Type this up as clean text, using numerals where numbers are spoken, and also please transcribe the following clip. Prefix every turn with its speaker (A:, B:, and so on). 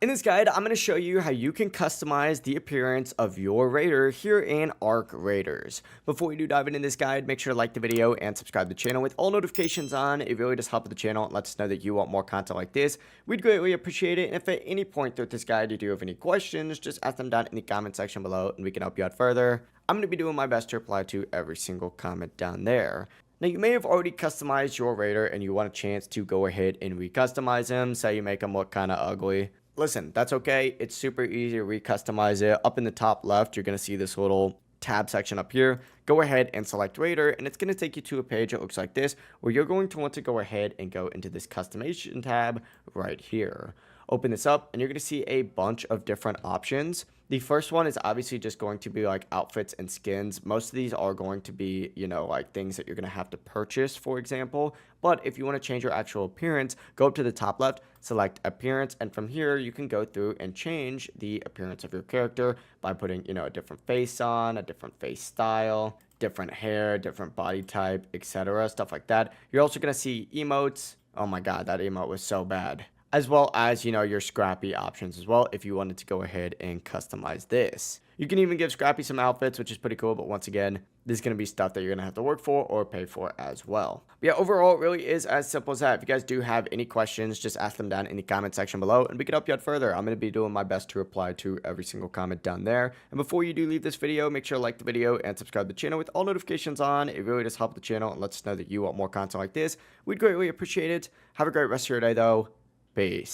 A: In this guide, I'm going to show you how you can customize the appearance of your raider here in Arc Raiders. Before we do dive into this guide, make sure to like the video and subscribe to the channel with all notifications on. It really does help with the channel and lets us know that you want more content like this. We'd greatly appreciate it. And if at any point throughout this guide you do have any questions, just ask them down in the comment section below and we can help you out further. I'm going to be doing my best to reply to every single comment down there. Now, you may have already customized your raider and you want a chance to go ahead and recustomize him. Say you make him look kind of ugly. Listen, that's okay. It's super easy to recustomize it. Up in the top left, you're going to see this little tab section up here. Go ahead and select Raider, and it's going to take you to a page that looks like this, where you're going to want to go ahead and go into this customization tab right here. Open this up, and you're going to see a bunch of different options. The first one is obviously just going to be like outfits and skins. Most of these are going to be, like things that you're going to have to purchase, for example. But if you want to change your actual appearance, go up to the top left, select appearance, and from here you can go through and change the appearance of your character by putting, a different face on, a different face style, different hair, different body type, etc. Stuff like that. You're also going to see emotes. Oh my god, that emote was so bad. As well as, your scrappy options as well if you wanted to go ahead and customize this. You can even give Scrappy some outfits, which is pretty cool, but once again, this is going to be stuff that you're going to have to work for or pay for as well. But yeah, overall, it really is as simple as that. If you guys do have any questions, just ask them down in the comment section below, and we can help you out further. I'm going to be doing my best to reply to every single comment down there. And before you do leave this video, make sure to like the video and subscribe to the channel with all notifications on. It really does help the channel and lets us know that you want more content like this. We'd greatly appreciate it. Have a great rest of your day, though. Peace.